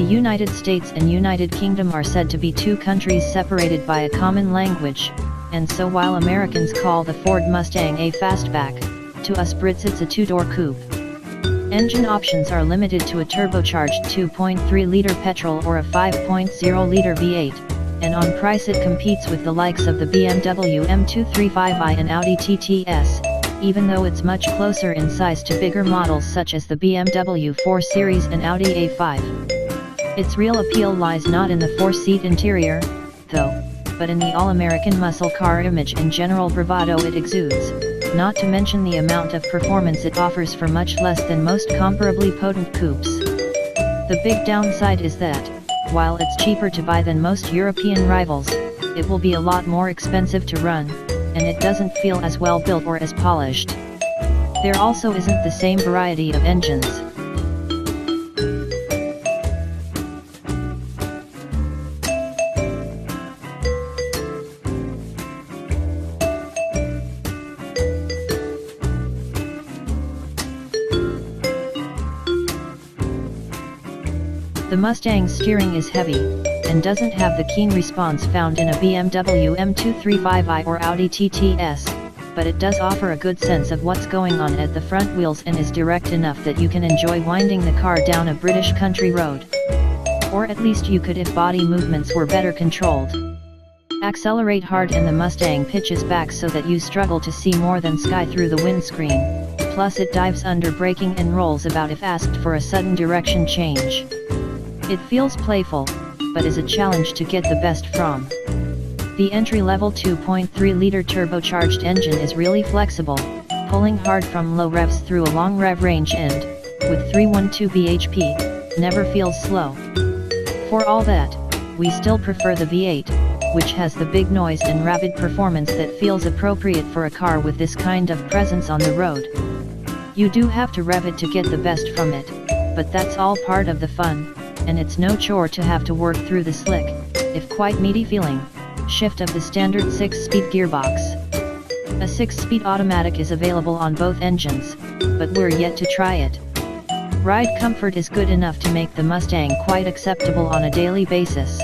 United States and United Kingdom are said to be two countries separated by a common language, and so while Americans call the Ford Mustang a fastback, to us Brits it's a two-door coupe. Engine options are limited to a turbocharged 2.3-liter petrol or a 5.0-liter V8, and on price it competes with the likes of the BMW M235i and Audi TTS, even though it's much closer in size to bigger models such as the BMW 4 Series and Audi A5. Its real appeal lies not in the four-seat interior, though, but in the all-American muscle car image and general bravado it exudes, not to mention the amount of performance it offers for much less than most comparably potent coupes. The big downside is that, while it's cheaper to buy than most European rivals, it will be a lot more expensive to run, and it doesn't feel as well built or as polished. There also isn't the same variety of engines. The Mustang's steering is heavy, and doesn't have the keen response found in a BMW M235i or Audi TTS, but it does offer a good sense of what's going on at the front wheels and is direct enough that you can enjoy winding the car down a British country road. Or at least you could if body movements were better controlled. Accelerate hard and the Mustang pitches back so that you struggle to see more than sky through the windscreen, plus it dives under braking and rolls about if asked for a sudden direction change. It feels playful, but is a challenge to get the best from. The entry-level 2.3-liter turbocharged engine is really flexible, pulling hard from low revs through a long rev range and, with 312 bhp, never feels slow. For all that, we still prefer the V8, which has the big noise and rapid performance that feels appropriate for a car with this kind of presence on the road. You do have to rev it to get the best from it, but that's all part of the fun, and it's no chore to have to work through the slick, if quite meaty feeling, shift of the standard 6-speed gearbox. A 6-speed automatic is available on both engines, but we're yet to try it. Ride comfort is good enough to make the Mustang quite acceptable on a daily basis.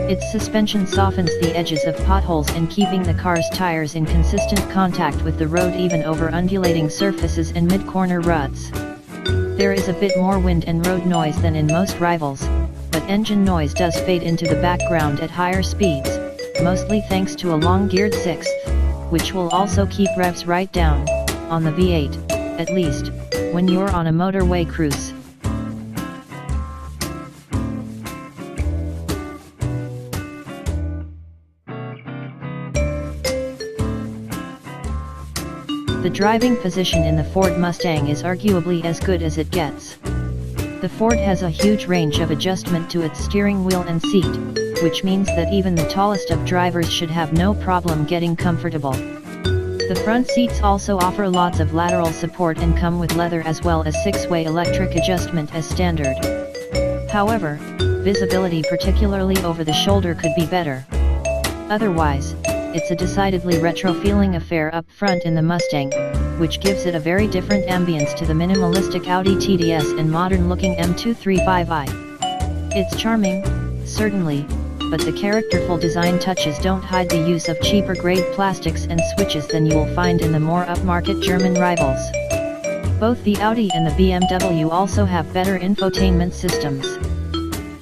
Its suspension softens the edges of potholes and keeping the car's tires in consistent contact with the road even over undulating surfaces and mid-corner ruts. There is a bit more wind and road noise than in most rivals, but engine noise does fade into the background at higher speeds, mostly thanks to a long-geared sixth, which will also keep revs right down, on the V8, at least, when you're on a motorway cruise. The driving position in the Ford Mustang is arguably as good as it gets. The Ford has a huge range of adjustment to its steering wheel and seat, which means that even the tallest of drivers should have no problem getting comfortable. The front seats also offer lots of lateral support and come with leather as well as 6-way electric adjustment as standard. However, visibility particularly over the shoulder could be better. Otherwise, it's a decidedly retro-feeling affair up front in the Mustang, which gives it a very different ambience to the minimalistic Audi TTS and modern-looking M235i. It's charming, certainly, but the characterful design touches don't hide the use of cheaper-grade plastics and switches than you will find in the more upmarket German rivals. Both the Audi and the BMW also have better infotainment systems.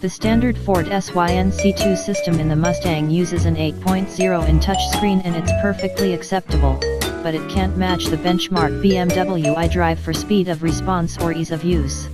The standard Ford SYNC2 system in the Mustang uses an 8.0-inch touchscreen and it's perfectly acceptable, but it can't match the benchmark BMW iDrive for speed of response or ease of use.